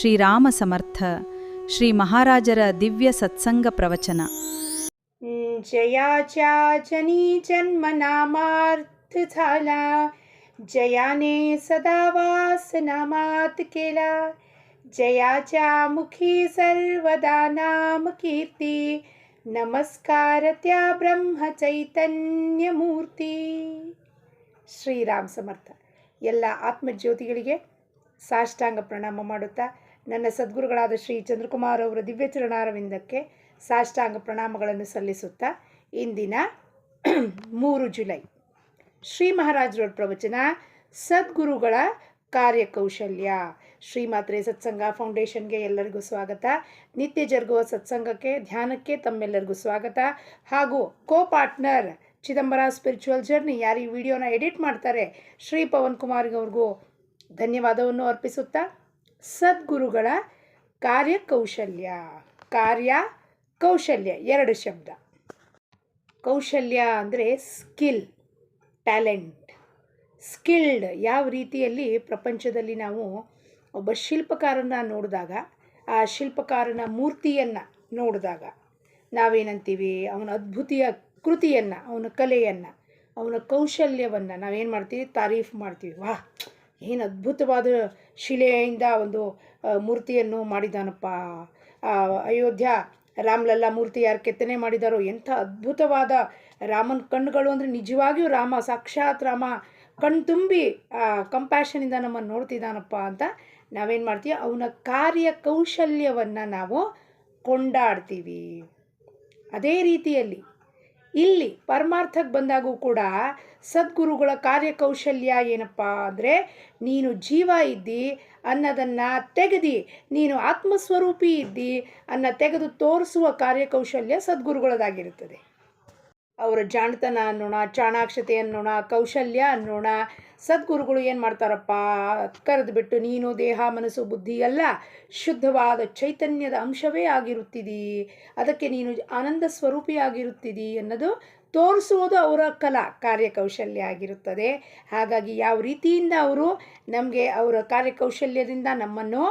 ಶ್ರೀರಾಮ ಸಮರ್ಥ ಶ್ರೀ ಮಹಾರಾಜರ ದಿವ್ಯ ಸತ್ಸಂಗ ಪ್ರವಚನ. जयाच्या जनी जन्म नामार्थ झाला, जयाने सदा वास नामात केला. जयाच्या मुखी सर्वदा नाम कीर्ती, नमस्कार त्या ब्रह्म चैतन्य मूर्ती. ಶ್ರೀರಾಮ ಸಮರ್ಥ. ಎಲ್ಲ ಆತ್ಮಜ್ಯೋತಿಗಳಿಗೆ ಸಾಷ್ಟಾಂಗ ಪ್ರಣಾಮ ಮಾಡುತ್ತಾ ನನ್ನ ಸದ್ಗುರುಗಳಾದ ಶ್ರೀ ಚಂದ್ರಕುಮಾರ್ ಅವರ ದಿವ್ಯ ಚರಣಾರವಿಂದಕ್ಕೆ ಸಾಷ್ಟಾಂಗ ಪ್ರಣಾಮಗಳನ್ನು ಸಲ್ಲಿಸುತ್ತಾ ಇಂದಿನ 3 ಜುಲೈ ಶ್ರೀ ಮಹಾರಾಜರ ಪ್ರವಚನ ಸದ್ಗುರುಗಳ ಕಾರ್ಯಕೌಶಲ್ಯ. ಶ್ರೀಮಾತ್ರೆ ಸತ್ಸಂಗ ಫೌಂಡೇಶನ್ಗೆ ಎಲ್ಲರಿಗೂ ಸ್ವಾಗತ. ನಿತ್ಯ ಜರುಗುವ ಸತ್ಸಂಗಕ್ಕೆ ಧ್ಯಾನಕ್ಕೆ ತಮ್ಮೆಲ್ಲರಿಗೂ ಸ್ವಾಗತ. ಹಾಗೂ ಕೋ ಪಾರ್ಟ್ನರ್ ಚಿದಂಬರ ಸ್ಪಿರಿಚುವಲ್ ಜರ್ನಿ ಯಾರು ಈ ವಿಡಿಯೋನ ಎಡಿಟ್ ಮಾಡ್ತಾರೆ ಶ್ರೀ ಪವನ್ ಕುಮಾರ್ಗವ್ರಿಗೂ ಧನ್ಯವಾದವನ್ನು ಅರ್ಪಿಸುತ್ತಾ ಸದ್ಗುರುಗಳ ಕಾರ್ಯಕೌಶಲ್ಯ. ಕಾರ್ಯ ಕೌಶಲ್ಯ 2 ಶಬ್ದ. ಕೌಶಲ್ಯ ಅಂದರೆ ಸ್ಕಿಲ್, ಟ್ಯಾಲೆಂಟ್, ಸ್ಕಿಲ್ಡ್. ಯಾವ ರೀತಿಯಲ್ಲಿ ಪ್ರಪಂಚದಲ್ಲಿ ನಾವು ಒಬ್ಬ ಶಿಲ್ಪಕಾರನ ನೋಡಿದಾಗ, ಆ ಶಿಲ್ಪಕಾರನ ಮೂರ್ತಿಯನ್ನು ನೋಡಿದಾಗ ನಾವೇನಂತೀವಿ, ಅವನ ಅದ್ಭುತಿಯ ಕೃತಿಯನ್ನು, ಅವನ ಕಲೆಯನ್ನು, ಅವನ ಕೌಶಲ್ಯವನ್ನು ನಾವೇನು ಮಾಡ್ತೀವಿ, ತಾರೀಫ್ ಮಾಡ್ತೀವಿ. ವಾಹ್, ಏನು ಅದ್ಭುತವಾದ ಶಿಲೆಯಿಂದ ಒಂದು ಮೂರ್ತಿಯನ್ನು ಮಾಡಿದಾನಪ್ಪ. ಅಯೋಧ್ಯ ರಾಮಲಲ್ಲ ಮೂರ್ತಿ ಯಾರು ಕೆತ್ತನೆ ಮಾಡಿದಾರೋ, ಎಂಥ ಅದ್ಭುತವಾದ ರಾಮನ ಕಣ್ಣುಗಳು ಅಂದರೆ ನಿಜವಾಗಿಯೂ ರಾಮ, ಸಾಕ್ಷಾತ್ ರಾಮ ಕಣ್ಣು ತುಂಬಿ ಕಂಪ್ಯಾಷನಿಂದ ನಮ್ಮನ್ನು ನೋಡ್ತಿದ್ದಾನಪ್ಪ ಅಂತ ನಾವೇನು ಮಾಡ್ತೀವಿ, ಅವನ ಕಾರ್ಯಕೌಶಲ್ಯವನ್ನು ನಾವು ಕೊಂಡಾಡ್ತೀವಿ. ಅದೇ ರೀತಿಯಲ್ಲಿ ಇಲ್ಲಿ ಪರಮಾರ್ಥಕ್ಕೆ ಬಂದಾಗೂ ಕೂಡ ಸದ್ಗುರುಗಳ ಕಾರ್ಯಕೌಶಲ್ಯ ಏನಪ್ಪ ಅಂದರೆ, ನೀನು ಜೀವ ಇದ್ದಿ ಅನ್ನೋದನ್ನು ತೆಗೆದು, ನೀನು ಆತ್ಮಸ್ವರೂಪಿ ಇದ್ದಿ ಅನ್ನ ತೆಗೆದು ತೋರಿಸುವ ಕಾರ್ಯಕೌಶಲ್ಯ ಸದ್ಗುರುಗಳದಾಗಿರುತ್ತದೆ. ಅವರ ಜಾಣತನ ಅನ್ನೋಣ, ಚಾಣಾಕ್ಷತೆ ಅನ್ನೋಣ, ಕೌಶಲ್ಯ ಅನ್ನೋಣ. ಸದ್ಗುರುಗಳು ಏನು ಮಾಡ್ತಾರಪ್ಪ, ಕರೆದು ಬಿಟ್ಟು ನೀನು ದೇಹ ಮನಸ್ಸು ಬುದ್ಧಿ ಅಲ್ಲ, ಶುದ್ಧವಾದ ಚೈತನ್ಯದ ಅಂಶವೇ ಆಗಿರುತ್ತಿದ್ದೀ, ಅದಕ್ಕೆ ನೀನು ಆನಂದ ಸ್ವರೂಪಿಯಾಗಿರುತ್ತಿದ್ದೀ ಅನ್ನೋದು ತೋರಿಸುವುದು ಅವರ ಕಾರ್ಯಕೌಶಲ್ಯ ಆಗಿರುತ್ತದೆ. ಹಾಗಾಗಿ ಯಾವ ರೀತಿಯಿಂದ ಅವರು ನಮಗೆ ಅವರ ಕಾರ್ಯಕೌಶಲ್ಯದಿಂದ ನಮ್ಮನ್ನು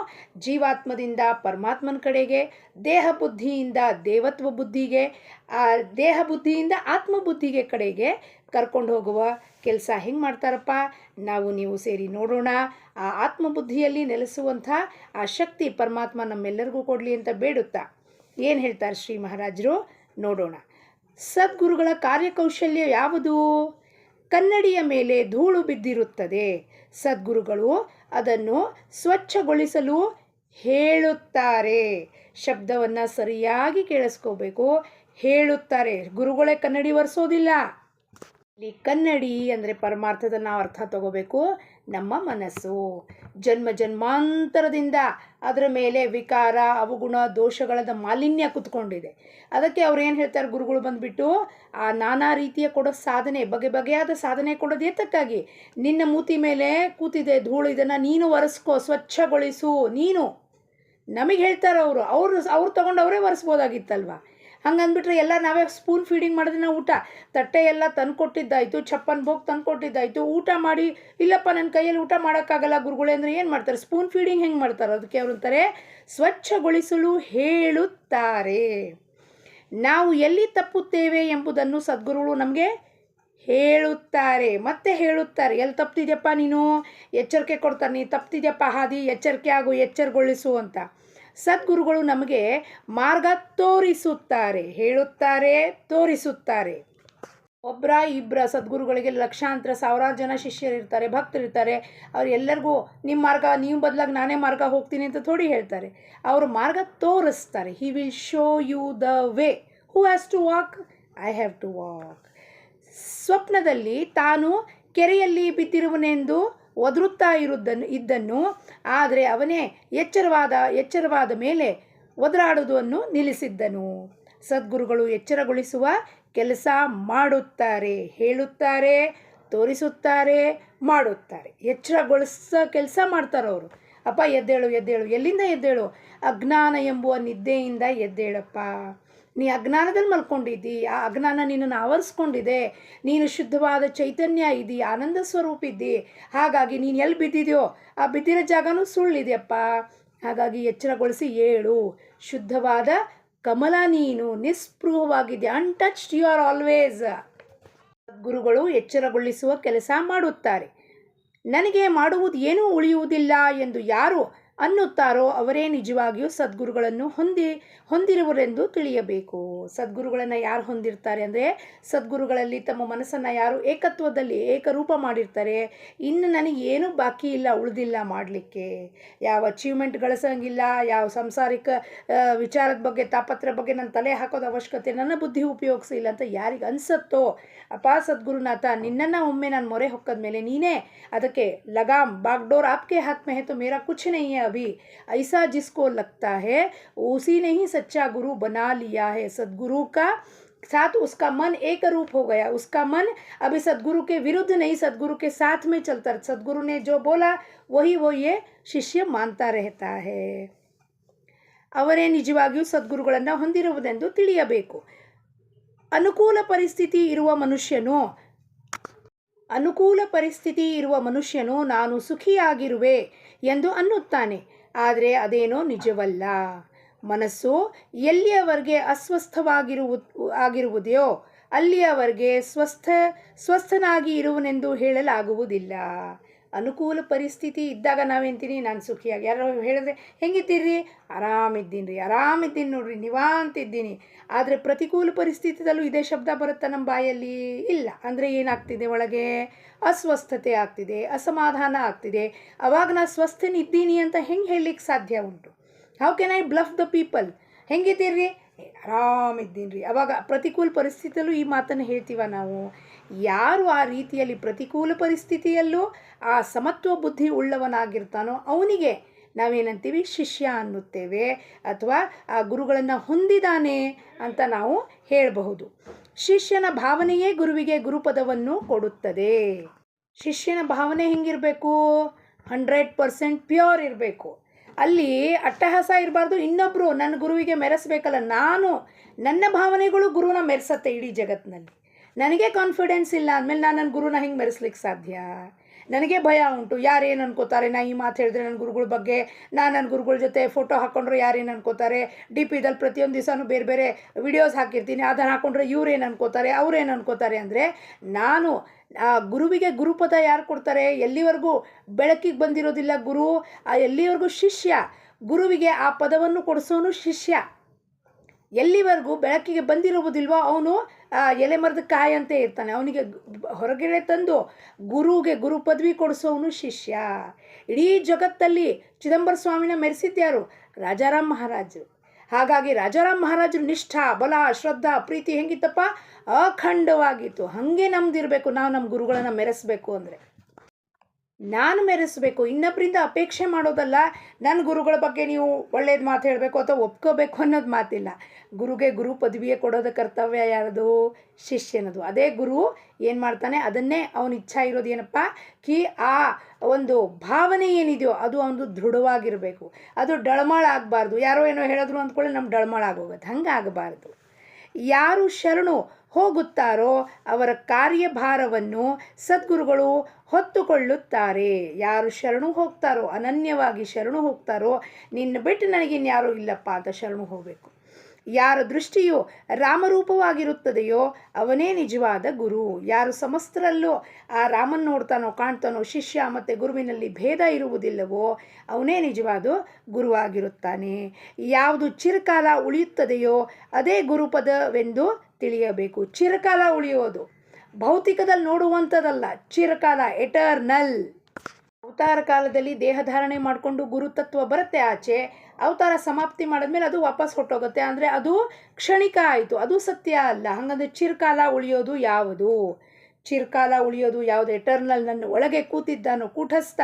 ಜೀವಾತ್ಮದಿಂದ ಪರಮಾತ್ಮನ ಕಡೆಗೆ, ದೇಹ ಬುದ್ಧಿಯಿಂದ ದೇವತ್ವ ಬುದ್ಧಿಗೆ, ದೇಹ ಬುದ್ಧಿಯಿಂದ ಆತ್ಮಬುದ್ಧಿಗೆ ಕಡೆಗೆ ಕರ್ಕೊಂಡು ಹೋಗುವ ಕೆಲಸ ಹೆಂಗೆ ಮಾಡ್ತಾರಪ್ಪ, ನಾವು ನೀವು ಸೇರಿ ನೋಡೋಣ. ಆ ಆತ್ಮಬುದ್ಧಿಯಲ್ಲಿ ನೆಲೆಸುವಂಥ ಆ ಶಕ್ತಿ ಪರಮಾತ್ಮ ನಮ್ಮೆಲ್ಲರಿಗೂ ಕೊಡಲಿ ಅಂತ ಬೇಡುತ್ತಾ ಏನು ಹೇಳ್ತಾರೆ ಶ್ರೀ ಮಹಾರಾಜರು ನೋಡೋಣ. ಸದ್ಗುರುಗಳ ಕಾರ್ಯಕೌಶಲ್ಯ ಯಾವುದು? ಕನ್ನಡಿಯ ಮೇಲೆ ಧೂಳು ಬಿದ್ದಿರುತ್ತದೆ, ಸದ್ಗುರುಗಳು ಅದನ್ನು ಸ್ವಚ್ಛಗೊಳಿಸಲು ಹೇಳುತ್ತಾರೆ. ಶಬ್ದವನ್ನು ಸರಿಯಾಗಿ ಕೇಳಿಸ್ಕೋಬೇಕು. ಹೇಳುತ್ತಾರೆ, ಗುರುಗಳೇ ಕನ್ನಡಿ ಒರೆಸೋದಿಲ್ಲ. ಇಲ್ಲಿ ಕನ್ನಡಿ ಅಂದರೆ ಪರಮಾರ್ಥದ ನಾವು ಅರ್ಥ ತಗೋಬೇಕು. ನಮ್ಮ ಮನಸ್ಸು ಜನ್ಮ ಜನ್ಮಾಂತರದಿಂದ ಅದರ ಮೇಲೆ ವಿಕಾರ, ಅವಗುಣ, ದೋಷಗಳದ ಮಾಲಿನ್ಯ ಕುತ್ಕೊಂಡಿದೆ. ಅದಕ್ಕೆ ಅವ್ರು ಏನು ಹೇಳ್ತಾರೆ ಗುರುಗಳು ಬಂದುಬಿಟ್ಟು, ಆ ನಾನಾ ರೀತಿಯ ಕೊಡೋ ಸಾಧನೆ, ಬಗೆ ಬಗೆಯಾದ ಸಾಧನೆ ಕೊಡೋದು ಏತಕ್ಕಾಗಿ, ನಿನ್ನ ಮೂತಿ ಮೇಲೆ ಕೂತಿದೆ ಧೂಳು, ಇದನ್ನು ನೀನು ಒರೆಸ್ಕೋ, ಸ್ವಚ್ಛಗೊಳಿಸು ನೀನು. ನಮಗೆ ಹೇಳ್ತಾರೆ ಅವ್ರು ತೊಗೊಂಡು ಅವರೇ ಒರೆಸ್ಬೋದಾಗಿತ್ತಲ್ವ. ಹಂಗಂದ್ಬಿಟ್ರೆ ಎಲ್ಲ ನಾವೇ ಸ್ಪೂನ್ ಫೀಡಿಂಗ್ ಮಾಡಿದ್ರೆ ನಾವು ಊಟ, ತಟ್ಟೆ ಎಲ್ಲ ತಂದುಕೊಟ್ಟಿದ್ದಾಯಿತು, ಚಪ್ಪನ್ ಬೋಗ್ ತಂದುಕೊಟ್ಟಿದ್ದಾಯಿತು, ಊಟ ಮಾಡಿ ಇಲ್ಲಪ್ಪ ನನ್ನ ಕೈಯಲ್ಲಿ ಊಟ ಮಾಡೋಕ್ಕಾಗಲ್ಲ ಗುರುಗಳೇ ಅಂದರೆ ಏನು ಮಾಡ್ತಾರೆ, ಸ್ಪೂನ್ ಫೀಡಿಂಗ್ ಹೆಂಗೆ ಮಾಡ್ತಾರೆ. ಅದಕ್ಕೆ ಅವ್ರು ಅಂತಾರೆ ಸ್ವಚ್ಛಗೊಳಿಸಲು ಹೇಳುತ್ತಾರೆ. ನಾವು ಎಲ್ಲಿ ತಪ್ಪುತ್ತೇವೆ ಎಂಬುದನ್ನು ಸದ್ಗುರುಗಳು ನಮಗೆ ಹೇಳುತ್ತಾರೆ, ಮತ್ತೆ ಹೇಳುತ್ತಾರೆ. ಎಲ್ಲಿ ತಪ್ಪಿದ್ಯಪ್ಪ ನೀನು, ಎಚ್ಚರಿಕೆ ಕೊಡ್ತಾರೆ, ನೀ ತಪ್ಪಿದ್ಯಪ್ಪ ಹಾದಿ, ಎಚ್ಚರಿಕೆ ಆಗು, ಎಚ್ಚರಗೊಳಿಸು ಅಂತ. ಸದ್ಗುರುಗಳು ನಮಗೆ ಮಾರ್ಗ ತೋರಿಸುತ್ತಾರೆ, ಹೇಳುತ್ತಾರೆ, ತೋರಿಸುತ್ತಾರೆ. ಒಬ್ಬರ ಇಬ್ಬರ ಸದ್ಗುರುಗಳಿಗೆ ಲಕ್ಷಾಂತರ ಸಾವಿರಾರು ಜನ ಶಿಷ್ಯರಿರ್ತಾರೆ, ಭಕ್ತರಿರ್ತಾರೆ. ಅವ್ರು ಎಲ್ಲರಿಗೂ ನಿಮ್ಮ ಮಾರ್ಗ, ನೀವು ಬದಲಾಗಿ ನಾನೇ ಮಾರ್ಗ ಹೋಗ್ತೀನಿ ಅಂತ ಥೋಡಿ ಹೇಳ್ತಾರೆ. ಅವರು ಮಾರ್ಗ ತೋರಿಸ್ತಾರೆ. He will show you the way. Who has to walk? I have to walk. ಸ್ವಪ್ನದಲ್ಲಿ ತಾನು ಕೆರೆಯಲ್ಲಿ ಬಿದ್ದಿರುವನೆಂದು ಒದರುತ್ತಾ ಇದ್ದನ್ನು ಆದರೆ ಅವನೇ ಎಚ್ಚರವಾದ ಮೇಲೆ ಒದರಾಡುವುದನ್ನು ನಿಲ್ಲಿಸಿದ್ದನು. ಸದ್ಗುರುಗಳು ಎಚ್ಚರಗೊಳಿಸುವ ಕೆಲಸ ಮಾಡುತ್ತಾರೆ, ಹೇಳುತ್ತಾರೆ, ತೋರಿಸುತ್ತಾರೆ, ಮಾಡುತ್ತಾರೆ. ಎಚ್ಚರಗೊಳಿಸೋ ಕೆಲಸ ಮಾಡ್ತಾರೆ ಅವರು. ಅಪ್ಪ ಎದ್ದೇಳು, ಎಲ್ಲಿಂದ ಎದ್ದೇಳು? ಅಜ್ಞಾನ ಎಂಬುವ ನಿದ್ದೆಯಿಂದ ಎದ್ದೇಳಪ್ಪ. ನೀ ಅಜ್ಞಾನದಲ್ಲಿ ಮಲ್ಕೊಂಡಿದ್ದಿ, ಆ ಅಜ್ಞಾನ ನಿನ್ನನ್ನು ಆವರಿಸ್ಕೊಂಡಿದೆ. ನೀನು ಶುದ್ಧವಾದ ಚೈತನ್ಯ ಇದ್ದಿ, ಆನಂದ ಸ್ವರೂಪ ಇದ್ದಿ. ಹಾಗಾಗಿ ನೀನು ಎಲ್ಲಿ ಬಿದ್ದಿದೆಯೋ ಆ ಬಿದ್ದಿರೋ ಜಾಗನೂ ಸುಳ್ಳಿದೆಯಪ್ಪ. ಹಾಗಾಗಿ ಎಚ್ಚರಗೊಳಿಸಿ ಏಳು. ಶುದ್ಧವಾದ ಕಮಲ ನೀನು, ನಿಸ್ಪೃಹವಾಗಿದ್ದೆ, ಅನ್ಟಚ್ಡ್ ಯು ಆರ್ ಆಲ್ವೇಸ್. ಗುರುಗಳು ಎಚ್ಚರಗೊಳಿಸುವ ಕೆಲಸ ಮಾಡುತ್ತಾರೆ. ನನಗೆ ಮಾಡುವುದು ಏನೂ ಉಳಿಯುವುದಿಲ್ಲ ಎಂದು ಯಾರು ಅನ್ನುತ್ತಾರೋ ಅವರೇ ನಿಜವಾಗಿಯೂ ಸದ್ಗುರುಗಳನ್ನು ಹೊಂದಿರುವರೆಂದು ತಿಳಿಯಬೇಕು. ಸದ್ಗುರುಗಳನ್ನು ಯಾರು ಹೊಂದಿರ್ತಾರೆ ಅಂದರೆ, ಸದ್ಗುರುಗಳಲ್ಲಿ ತಮ್ಮ ಮನಸ್ಸನ್ನು ಯಾರು ಏಕತ್ವದಲ್ಲಿ ಏಕರೂಪ ಮಾಡಿರ್ತಾರೆ, ಇನ್ನು ನನಗೆ ಏನೂ ಬಾಕಿ ಇಲ್ಲ, ಉಳಿದಿಲ್ಲ ಮಾಡಲಿಕ್ಕೆ, ಯಾವ ಅಚೀವ್ಮೆಂಟ್ ಗಳಿಸೋಂಗಿಲ್ಲ, ಯಾವ ಸಾಂಸಾರಿಕ ವಿಚಾರದ ಬಗ್ಗೆ ತಾಪತ್ರ ಬಗ್ಗೆ ನನ್ನ ತಲೆ ಹಾಕೋದು ಅವಶ್ಯಕತೆ, ನನ್ನ ಬುದ್ಧಿ ಉಪಯೋಗಿಸಿಲ್ಲ ಅಂತ ಯಾರಿಗೆ ಅನಿಸುತ್ತೋ, ಅಪ್ಪ ಸದ್ಗುರುನಾಥ ನಿನ್ನನ್ನು ಒಮ್ಮೆ ನಾನು ಮೊರೆ ಹೊಕ್ಕದ ಮೇಲೆ ನೀನೇ ಅದಕ್ಕೆ ಲಗಾಮ್ बागडोर आपके हाथ में है तो मेरा कुछ नहीं है अभी, ऐसा जिसको लगता है उसी ने ही सच्चा गुरु बना लिया है. सद्गुरु का साथ उसका मन एक रूप हो गया. उसका मन अभी सद्गुरु के विरुद्ध नहीं, सद्गुरु के साथ में चलता. सद्गुरु ने जो बोला वही वो ये ಶಿಷ್ಯ ಮಾನ್ತಾ रहता है. ಅವರೇ ನಿಜವಾಗಿಯೂ ಸದ್ಗುರುಗಳನ್ನು ಹೊಂದಿರುವುದೆಂದು ತಿಳಿಯಬೇಕು. ಅನುಕೂಲ ಪರಿಸ್ಥಿತಿ ಇರುವ ಮನುಷ್ಯನು ನಾನು ಸುಖಿಯಾಗಿರುವೆ ಎಂದು ಅನ್ನುತ್ತಾನೆ. ಆದರೆ ಅದೇನೋ ನಿಜವಲ್ಲ. ಮನಸ್ಸು ಎಲ್ಲಿಯವರೆಗೆ ಆಗಿರುವುದೆಯೋ ಅಲ್ಲಿಯವರೆಗೆ ಸ್ವಸ್ಥನಾಗಿ ಇರುವನೆಂದು ಹೇಳಲಾಗುವುದಿಲ್ಲ. ಅನುಕೂಲ ಪರಿಸ್ಥಿತಿ ಇದ್ದಾಗ ನಾವೇಂತೀನಿ ನಾನು ಸುಖಿಯಾಗಿ, ಯಾರೋ ಹೇಳಿದ್ರೆ ಹೆಂಗಿದ್ದೀರಿ, ಆರಾಮಿದ್ದೀನಿ ನೋಡ್ರಿ, ನಿವಾಂತಿದ್ದೀನಿ. ಆದರೆ ಪ್ರತಿಕೂಲ ಪರಿಸ್ಥಿತಿದಲ್ಲೂ ಇದೇ ಶಬ್ದ ಬರುತ್ತಾ ನಮ್ಮ ಬಾಯಲ್ಲಿ? ಇಲ್ಲ. ಅಂದರೆ ಏನಾಗ್ತಿದೆ, ಒಳಗೆ ಅಸ್ವಸ್ಥತೆ ಆಗ್ತಿದೆ, ಅಸಮಾಧಾನ ಆಗ್ತಿದೆ. ಅವಾಗ ನಾನು ಸ್ವಸ್ಥನಿದ್ದೀನಿ ಅಂತ ಹೆಂಗೆ ಹೇಳಲಿಕ್ಕೆ ಸಾಧ್ಯ ಉಂಟು? How can I bluff the people? ಹೆಂಗಿದ್ದೀರಿ, ಆರಾಮಿದ್ದೀನಿ ರೀ. ಅವಾಗ ಪ್ರತಿಕೂಲ ಪರಿಸ್ಥಿತಿಯಲ್ಲೂ ಈ ಮಾತನ್ನು ಹೇಳ್ತೀವ ನಾವು? ಯಾರು ಆ ರೀತಿಯಲ್ಲಿ ಪ್ರತಿಕೂಲ ಪರಿಸ್ಥಿತಿಯಲ್ಲೂ ಆ ಸಮತ್ವ ಬುದ್ಧಿ ಉಳ್ಳವನಾಗಿರ್ತಾನೋ ಅವನಿಗೆ ನಾವೇನಂತೀವಿ, ಶಿಷ್ಯ ಅನ್ನುತ್ತೇವೆ, ಅಥವಾ ಆ ಗುರುಗಳನ್ನು ಹೊಂದಿದ್ದಾನೆ ಅಂತ ನಾವು ಹೇಳಬಹುದು. ಶಿಷ್ಯನ ಭಾವನೆಯೇ ಗುರುವಿಗೆ ಗುರುಪದವನ್ನು ಕೊಡುತ್ತದೆ. ಶಿಷ್ಯನ ಭಾವನೆ ಹೆಂಗಿರಬೇಕು? 100% ಪ್ಯೂರ್ ಇರಬೇಕು. ಅಲ್ಲಿ ಅಟ್ಟಹಾಸ ಇರಬಾರ್ದು. ಇನ್ನೊಬ್ಬರು ನನ್ನ ಗುರುವಿಗೆ ಮೆರೆಸಬೇಕಲ್ಲ, ನನ್ನ ಭಾವನೆಗಳು ಗುರುನ ಮೆರೆಸತ್ತೆ ಇಡೀ ಜಗತ್ತಿನಲ್ಲಿ. ನನಗೆ ಕಾನ್ಫಿಡೆನ್ಸ್ ಇಲ್ಲ ಅಂದಮೇಲೆ ನಾನು ನನ್ನ ಗುರುನ ಹೆಂಗೆ ಮೆರೆಸ್ಲಿಕ್ಕೆ ಸಾಧ್ಯ? ನನಗೆ ಭಯ ಉಂಟು, ಯಾರೇನು ಅನ್ಕೋತಾರೆ, ನಾ ಈ ಮಾತು ಹೇಳಿದ್ರೆ ನನ್ನ ಗುರುಗಳ ಬಗ್ಗೆ, ನಾನು ನನ್ನ ಗುರುಗಳ ಜೊತೆ ಫೋಟೋ ಹಾಕ್ಕೊಂಡ್ರೆ ಯಾರೇನು ಅನ್ಕೋತಾರೆ, ಡಿ ಪಿದಲ್ಲಿ ಪ್ರತಿಯೊಂದು ದಿವಸನೂ ಬೇರೆ ಬೇರೆ ವಿಡಿಯೋಸ್ ಹಾಕಿರ್ತೀನಿ, ಅದನ್ನು ಹಾಕ್ಕೊಂಡ್ರೆ ಇವ್ರೇನು ಅನ್ಕೋತಾರೆ, ಅವ್ರೇನು ಅನ್ಕೋತಾರೆ ಅಂದರೆ, ನಾನು ಆ ಗುರುವಿಗೆ ಗುರುಪದ ಯಾರು ಕೊಡ್ತಾರೆ? ಎಲ್ಲಿವರೆಗೂ ಬೆಳಕಿಗೆ ಬಂದಿರೋದಿಲ್ಲ ಗುರು, ಎಲ್ಲಿವರೆಗೂ ಶಿಷ್ಯ. ಗುರುವಿಗೆ ಆ ಪದವನ್ನು ಕೊಡಿಸೋನು ಶಿಷ್ಯ. ಎಲ್ಲಿವರೆಗೂ ಬೆಳಕಿಗೆ ಬಂದಿರುವುದಿಲ್ವೋ ಅವನು ಎಲೆ ಮರದ ಕಾಯಂತೆ ಇರ್ತಾನೆ. ಅವನಿಗೆ ಹೊರಗಡೆ ತಂದು ಗುರುಗೆ ಗುರು ಪದವಿ ಕೊಡಿಸೋನು ಶಿಷ್ಯ. ಇಡೀ ಜಗತ್ತಲ್ಲಿ ಚಿದಂಬರ ಸ್ವಾಮಿನ ಮೆರೆಸಿದ್ಯಾರು? ರಾಜಾರಾಮ್ ಮಹಾರಾಜರು. ಹಾಗಾಗಿ ರಾಜಾರಾಮ್ ಮಹಾರಾಜರು ನಿಷ್ಠಾ, ಬಲ, ಶ್ರದ್ಧಾ, ಪ್ರೀತಿ ಹೆಂಗಿತ್ತಪ್ಪ? ಅಖಂಡವಾಗಿತ್ತು. ಹಾಗೆ ನಮ್ದಿರಬೇಕು. ನಾವು ನಮ್ಮ ಗುರುಗಳನ್ನು ಮೆರೆಸಬೇಕು ಅಂದರೆ ನಾನು ಮೆರೆಸಬೇಕು, ಇನ್ನೊಬ್ಬರಿಂದ ಅಪೇಕ್ಷೆ ಮಾಡೋದಲ್ಲ. ನನ್ನ ಗುರುಗಳ ಬಗ್ಗೆ ನೀವು ಒಳ್ಳೇದು ಮಾತು ಹೇಳಬೇಕು ಅಥವಾ ಒಪ್ಕೋಬೇಕು ಅನ್ನೋದು ಮಾತಿಲ್ಲ. ಗುರುಗೆ ಗುರು ಪದವಿಯೇ ಕೊಡೋದ ಕರ್ತವ್ಯ ಯಾರದು? ಶಿಷ್ಯನದು. ಅದೇ ಗುರು ಏನು ಮಾಡ್ತಾನೆ, ಅದನ್ನೇ ಅವನ ಇಚ್ಛಾ ಇರೋದು ಏನಪ್ಪ, ಆ ಒಂದು ಭಾವನೆ ಏನಿದೆಯೋ ಅದು ಅವನು ದೃಢವಾಗಿರಬೇಕು. ಅದು ಡಳಮಾಳ ಆಗಬಾರ್ದು. ಯಾರೋ ಏನೋ ಹೇಳಿದ್ರು ಅಂದ್ಕೊಳ್ಳಿ ನಮ್ಮ ಡಳಮಾಳ ಆಗೋಗುತ್ತೆ. ಹಂಗೆ ಆಗಬಾರ್ದು. ಯಾರು ಶರಣು ಹೋಗುತ್ತಾರೋ ಅವರ ಕಾರ್ಯಭಾರವನ್ನು ಸದ್ಗುರುಗಳು ಹೊತ್ತುಕೊಳ್ಳುತ್ತಾರೆ. ಯಾರು ಶರಣು ಹೋಗ್ತಾರೋ, ಅನನ್ಯವಾಗಿ ಶರಣು ಹೋಗ್ತಾರೋ, ನಿನ್ನ ಬಿಟ್ಟು ನನಗಿನ್ಯಾರೂ ಇಲ್ಲಪ್ಪ ಅಂತ ಶರಣು ಹೋಗಬೇಕು. ಯಾರ ದೃಷ್ಟಿಯು ರಾಮರೂಪವಾಗಿರುತ್ತದೆಯೋ ಅವನೇ ನಿಜವಾದ ಗುರು. ಯಾರು ಸಮಸ್ತರಲ್ಲೂ ಆ ರಾಮನ್ ನೋಡ್ತಾನೋ, ಕಾಣ್ತಾನೋ, ಶಿಷ್ಯ ಮತ್ತು ಗುರುವಿನಲ್ಲಿ ಭೇದ ಇರುವುದಿಲ್ಲವೋ ಅವನೇ ನಿಜವಾದ ಗುರುವಾಗಿರುತ್ತಾನೆ. ಯಾವುದು ಚಿರಕಾಲ ಉಳಿಯುತ್ತದೆಯೋ ಅದೇ ಗುರುಪದವೆಂದು ತಿಳಿಯಬೇಕು. ಚಿರಕಾಲ ಉಳಿಯೋದು ಭೌತಿಕದಲ್ಲಿ ನೋಡುವಂಥದ್ದಲ್ಲ, ಚಿರಕಾಲ, ಎಟರ್ನಲ್. ಅವತಾರ ಕಾಲದಲ್ಲಿ ದೇಹಧಾರಣೆ ಮಾಡಿಕೊಂಡು ಗುರುತತ್ವ ಬರುತ್ತೆ ಆಚೆ. ಅವತಾರ ಸಮಾಪ್ತಿ ಮಾಡಿದ್ಮೇಲೆ ಅದು ವಾಪಸ್ ಹೊಟ್ಟೋಗುತ್ತೆ. ಅಂದರೆ ಅದು ಕ್ಷಣಿಕ ಆಯಿತು, ಅದು ಸತ್ಯ ಅಲ್ಲ. ಹಾಗಂದ್ರೆ ಚಿರಕಾಲ ಉಳಿಯೋದು ಯಾವುದು? ಚಿರಕಾಲ ಉಳಿಯೋದು ಯಾವುದು? ಎಟರ್ನಲ್. ನನ್ನ ಒಳಗೆ ಕೂತಿದ್ದಾನೋ ಕೂಟಸ್ಥ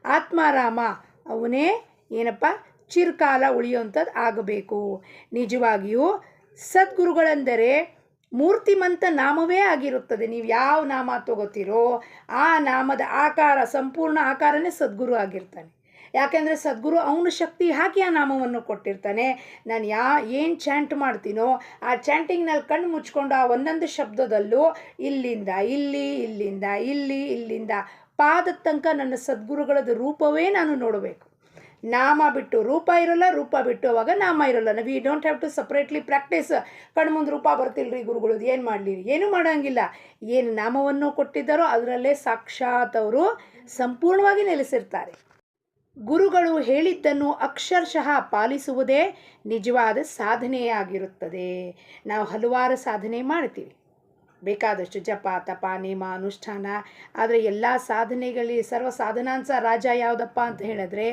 ಆತ್ಮಾರಾಮ, ಅವನೇ ಏನಪ್ಪ ಚಿರಕಾಲ ಉಳಿಯುವಂಥದ್ದು ಆಗಬೇಕು. ನಿಜವಾಗಿಯೂ ಸದ್ಗುರುಗಳೆಂದರೆ ಮೂರ್ತಿಮಂತ ನಾಮವೇ ಆಗಿರುತ್ತದೆ. ನೀವು ಯಾವ ನಾಮ ತಗೋತೀರೋ ಆ ನಾಮದ ಆಕಾರ, ಸಂಪೂರ್ಣ ಆಕಾರನೇ ಸದ್ಗುರು ಆಗಿರ್ತಾನೆ. ಯಾಕೆಂದರೆ ಸದ್ಗುರು ಅವನ ಶಕ್ತಿ ಹಾಕಿ ಆ ನಾಮವನ್ನು ಕೊಟ್ಟಿರ್ತಾನೆ. ನಾನು ಏನು ಚಾಂಟ್ ಮಾಡ್ತೀನೋ ಆ ಚಾಂಟಿಂಗ್ನಲ್ಲಿ ಕಣ್ಣು ಮುಚ್ಕೊಂಡು ಆ ಒಂದೊಂದು ಶಬ್ದದಲ್ಲೂ ಇಲ್ಲಿಂದ ಇಲ್ಲಿ, ಇಲ್ಲಿಂದ ಇಲ್ಲಿ, ಇಲ್ಲಿಂದ ಪಾದದ ತನಕ ನನ್ನ ಸದ್ಗುರುಗಳದ ರೂಪವೇ ನಾನು ನೋಡಬೇಕು. ನಾಮ ಬಿಟ್ಟು ರೂಪ ಇರೋಲ್ಲ, ರೂಪ ಬಿಟ್ಟು ಅವಾಗ ನಾಮ ಇರೋಲ್ಲ. We don't have to separately practice. ಕಣ್ಮುಂದೆ ರೂಪ ಬರ್ತಿಲ್ರಿ ಗುರುಗಳದ್ದು, ಏನು ಮಾಡಲಿ, ಏನೂ ಮಾಡೋಂಗಿಲ್ಲ. ಏನು ನಾಮವನ್ನು ಕೊಟ್ಟಿದ್ದಾರೋ ಅದರಲ್ಲೇ ಸಾಕ್ಷಾತ್ ಅವರು ಸಂಪೂರ್ಣವಾಗಿ ನೆಲೆಸಿರ್ತಾರೆ. ಗುರುಗಳು ಹೇಳಿದ್ದನ್ನು ಅಕ್ಷರಶಃ ಪಾಲಿಸುವುದೇ ನಿಜವಾದ ಸಾಧನೆಯಾಗಿರುತ್ತದೆ. ನಾವು ಹಲವಾರು ಸಾಧನೆ ಮಾಡ್ತೀವಿ, ಬೇಕಾದಷ್ಟು ಜಪ, ತಪ, ನೇಮ, ಅನುಷ್ಠಾನ. ಆದರೆ ಎಲ್ಲ ಸಾಧನೆಗಳಲ್ಲಿ ಸರ್ವ ಸಾಧನಾಂಶ ರಾಜ ಯಾವುದಪ್ಪ ಅಂತ ಹೇಳಿದ್ರೆ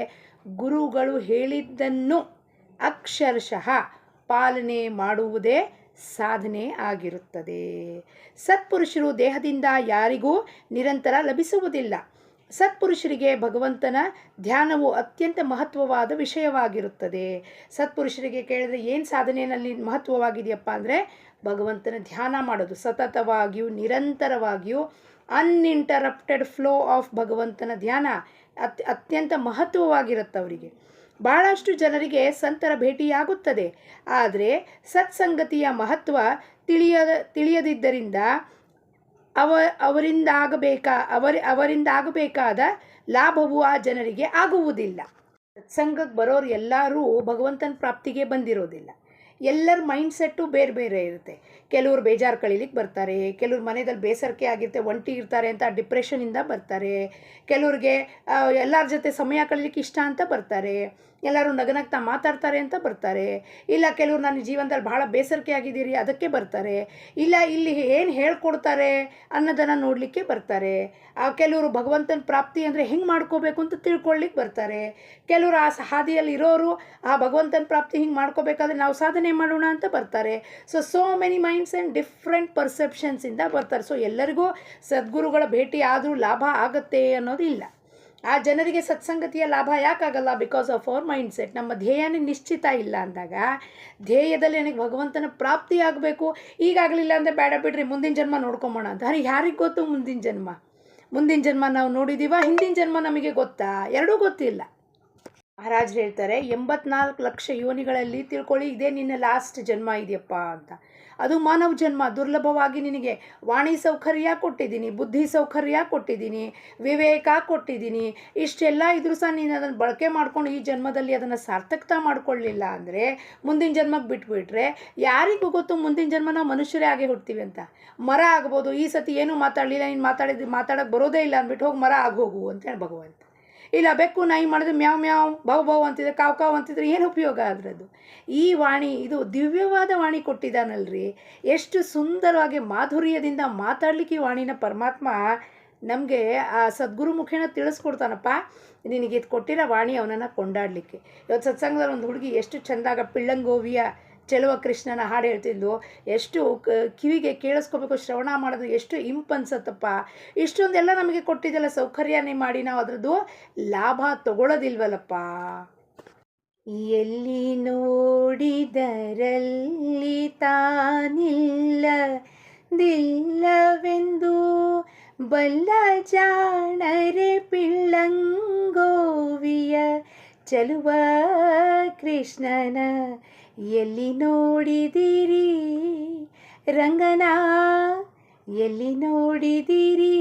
ಗುರುಗಳು ಹೇಳಿದ್ದನ್ನು ಅಕ್ಷರಶಃ ಪಾಲನೆ ಮಾಡುವುದೇ ಸಾಧನೆ ಆಗಿರುತ್ತದೆ. ಸತ್ಪುರುಷರು ದೇಹದಿಂದ ಯಾರಿಗೂ ನಿರಂತರ ಲಭಿಸುವುದಿಲ್ಲ. ಸತ್ಪುರುಷರಿಗೆ ಭಗವಂತನ ಧ್ಯಾನವು ಅತ್ಯಂತ ಮಹತ್ವವಾದ ವಿಷಯವಾಗಿರುತ್ತದೆ. ಸತ್ಪುರುಷರಿಗೆ ಕೇಳಿದ್ರೆ ಏನು ಸಾಧನೆಯಲ್ಲಿ ಮಹತ್ವವಾಗಿದೆಯಪ್ಪ ಅಂದರೆ ಭಗವಂತನ ಧ್ಯಾನ ಮಾಡೋದು, ಸತತವಾಗಿಯೂ ನಿರಂತರವಾಗಿಯೂ ಅನ್ಇಂಟರಪ್ಟೆಡ್ ಫ್ಲೋ ಆಫ್ ಭಗವಂತನ ಧ್ಯಾನ ಅತ್ಯಂತ ಮಹತ್ವವಾಗಿರುತ್ತೆ ಅವರಿಗೆ. ಭಾಳಷ್ಟು ಜನರಿಗೆ ಸಂತರ ಭೇಟಿಯಾಗುತ್ತದೆ, ಆದರೆ ಸತ್ಸಂಗತಿಯ ಮಹತ್ವ ತಿಳಿಯದಿದ್ದರಿಂದ ಅವರಿಂದಾಗಬೇಕಾದ ಲಾಭವು ಆ ಜನರಿಗೆ ಆಗುವುದಿಲ್ಲ. ಸತ್ಸಂಗಕ್ಕೆ ಬರೋರು ಎಲ್ಲರೂ ಭಗವಂತನ ಪ್ರಾಪ್ತಿಗೆ ಬಂದಿರೋದಿಲ್ಲ. ಎಲ್ಲರ ಮೈಂಡ್ ಸೆಟ್ಟು ಬೇರೆ ಬೇರೆ ಇರುತ್ತೆ. ಕೆಲವರು ಬೇಜಾರು ಕಳೀಲಿಕ್ಕೆ ಬರ್ತಾರೆ, ಕೆಲವ್ರು ಮನೆಯಲ್ಲಿ ಬೇಸರಿಕೆ ಆಗಿರುತ್ತೆ, ಒಂಟಿ ಇರ್ತಾರೆ ಅಂತ ಡಿಪ್ರೆಷನಿಂದ ಬರ್ತಾರೆ, ಕೆಲವ್ರಿಗೆ ಎಲ್ಲರ ಜೊತೆ ಸಮಯ ಕಳೀಲಿಕ್ಕೆ ಇಷ್ಟ ಅಂತ ಬರ್ತಾರೆ, ಎಲ್ಲರೂ ನಗನಗ್ತಾ ಮಾತಾಡ್ತಾರೆ ಅಂತ ಬರ್ತಾರೆ, ಇಲ್ಲ ಕೆಲವ್ರು ನನ್ನ ಜೀವನದಲ್ಲಿ ಭಾಳ ಬೇಸರಿಕೆ ಆಗಿದ್ದೀರಿ ಅದಕ್ಕೆ ಬರ್ತಾರೆ, ಇಲ್ಲ ಇಲ್ಲಿ ಏನು ಹೇಳ್ಕೊಡ್ತಾರೆ ಅನ್ನೋದನ್ನು ನೋಡಲಿಕ್ಕೆ ಬರ್ತಾರೆ, ಕೆಲವರು ಭಗವಂತನ ಪ್ರಾಪ್ತಿ ಅಂದರೆ ಹೆಂಗೆ ಮಾಡ್ಕೋಬೇಕು ಅಂತ ತಿಳ್ಕೊಳ್ಳಿಕ್ಕೆ ಬರ್ತಾರೆ, ಕೆಲವರು ಆ ಹಾದಿಯಲ್ಲಿ ಇರೋರು ಆ ಭಗವಂತನ ಪ್ರಾಪ್ತಿ ಹಿಂಗೆ ಮಾಡ್ಕೋಬೇಕಾದ್ರೆ ನಾವು ಸಾಧನೆ ಮಾಡೋಣ ಅಂತ ಬರ್ತಾರೆ. So many minds and different ಪರ್ಸೆಪ್ಷನ್ಸಿಂದ ಬರ್ತಾರೆ. ಸೊ ಎಲ್ಲರಿಗೂ ಸದ್ಗುರುಗಳ ಭೇಟಿ ಆದರೂ ಲಾಭ ಆಗುತ್ತೆ ಅನ್ನೋದಿಲ್ಲ. ಆ ಜನರಿಗೆ ಸತ್ಸಂಗತಿಯ ಲಾಭ ಯಾಕಾಗಲ್ಲ? Because of our mindset. ನಮ್ಮ ಧ್ಯೇಯನೇ ನಿಶ್ಚಿತ ಇಲ್ಲ ಅಂದಾಗ, ಧ್ಯೇಯದಲ್ಲಿ ನನಗೆ ಭಗವಂತನ ಪ್ರಾಪ್ತಿ ಆಗಬೇಕು, ಈಗಾಗಲಿಲ್ಲ ಅಂದರೆ ಬೇಡ ಬಿಡ್ರಿ ಮುಂದಿನ ಜನ್ಮ ನೋಡ್ಕೊಂಬೋಣ ಅಂತ. ಅರೆ ಯಾರಿಗೆ ಗೊತ್ತು ಮುಂದಿನ ಜನ್ಮ ನಾವು ನೋಡಿದ್ದೀವ, ಹಿಂದಿನ ಜನ್ಮ ನಮಗೆ ಗೊತ್ತಾ? ಎರಡೂ ಗೊತ್ತಿಲ್ಲ. ಮಹಾರಾಜರು ಹೇಳ್ತಾರೆ 84 ಲಕ್ಷ ಯೋನಿಗಳಲ್ಲಿ ತಿಳ್ಕೊಳ್ಳಿ ಇದೇ ನಿನ್ನ ಲಾಸ್ಟ್ ಜನ್ಮ ಇದೆಯಪ್ಪ ಅಂತ. ಅದು ಮಾನವ ಜನ್ಮ. ದುರ್ಲಭವಾಗಿ ನಿನಗೆ ವಾಣಿ ಸೌಕರ್ಯ ಕೊಟ್ಟಿದ್ದೀನಿ, ಬುದ್ಧಿ ಸೌಕರ್ಯ ಕೊಟ್ಟಿದ್ದೀನಿ, ವಿವೇಕ ಕೊಟ್ಟಿದ್ದೀನಿ. ಇಷ್ಟೆಲ್ಲ ಇದ್ರೂ ಸಹ ನೀನು ಅದನ್ನು ಬಳಕೆ ಮಾಡ್ಕೊಂಡು ಈ ಜನ್ಮದಲ್ಲಿ ಅದನ್ನು ಸಾರ್ಥಕತೆ ಮಾಡ್ಕೊಳ್ಳಿಲ್ಲ ಅಂದರೆ ಮುಂದಿನ ಜನ್ಮಕ್ಕೆ ಬಿಟ್ಬಿಟ್ರೆ ಯಾರಿಗೂ ಗೊತ್ತು ಮುಂದಿನ ಜನ್ಮ ನಾವು ಮನುಷ್ಯರೇ ಆಗೇ ಹುಡ್ತೀವಿ ಅಂತ. ಮರ ಆಗ್ಬೋದು, ಈ ಸತಿ ಏನೂ ಮಾತಾಡಲಿಲ್ಲ, ನೀನು ಮಾತಾಡೋಕ್ಕೆ ಬರೋದೇ ಇಲ್ಲ ಅಂದ್ಬಿಟ್ಟು ಹೋಗಿ ಮರ ಆಗೋಗು ಅಂತೇಳಿ ಭಗವಂತ. ಇಲ್ಲ ಬೆಕ್ಕು ನಾಯಿ ಮಾಡಿದ್ರೆ ಮ್ಯಾವ್ ಮ್ಯಾವ್ ಬಾವು ಬಾವು ಅಂತಿದ್ರೆ ಕಾವು ಅಂತಿದ್ರೆ ಏನು ಉಪಯೋಗ ಅದರದ್ದು? ಈ ವಾಣಿ ಇದು ದಿವ್ಯವಾದ ವಾಣಿ ಕೊಟ್ಟಿದ್ದಾನಲ್ರಿ. ಎಷ್ಟು ಸುಂದರವಾಗಿ ಮಾಧುರ್ಯದಿಂದ ಮಾತಾಡಲಿಕ್ಕೆ ಈ ವಾಣಿನ ಪರಮಾತ್ಮ ನಮಗೆ ಆ ಸದ್ಗುರು ಮುಖೇನ ತಿಳಿಸ್ಕೊಡ್ತಾನಪ್ಪ. ನಿನಗೆ ಇದು ಕೊಟ್ಟಿರೋ ವಾಣಿ ಅವನನ್ನು ಕೊಂಡಾಡಲಿಕ್ಕೆ. ಇವತ್ತು ಸತ್ಸಂಗದಲ್ಲಿ ಒಂದು ಹುಡುಗಿ ಎಷ್ಟು ಚೆಂದಾಗ ಪಿಳ್ಳಂಗೋವಿಯ ಚೆಲುವ ಕೃಷ್ಣನ ಹಾಡು ಹೇಳ್ತಿದ್ಲು. ಎಷ್ಟು ಕಿವಿಗೆ ಕೇಳಿಸ್ಕೋಬೇಕು, ಶ್ರವಣ ಮಾಡೋದು ಎಷ್ಟು ಇಂಪನ್ಸತ್ತಪ್ಪ. ಇಷ್ಟೊಂದೆಲ್ಲ ನಮಗೆ ಕೊಟ್ಟಿದ್ದೆಲ್ಲ ಸೌಕರ್ಯನೇ ಮಾಡಿ ನಾವು ಅದರದ್ದು ಲಾಭ ತಗೊಳ್ಳೋದಿಲ್ವಲ್ಲಪ್ಪ. ಎಲ್ಲಿ ನೋಡಿದರಲ್ಲಿ ತಾನಿಲ್ಲದಿಲ್ಲವೆಂದು ಬಲ್ಲ ಜಾಣರೆ ಪಿಳ್ಳಂಗೋವಿಯ ಚೆಲುವ ಕೃಷ್ಣನ ಎಲ್ಲಿ ನೋಡಿದಿರಿ ರಂಗನ ಎಲ್ಲಿ ನೋಡಿದಿರಿ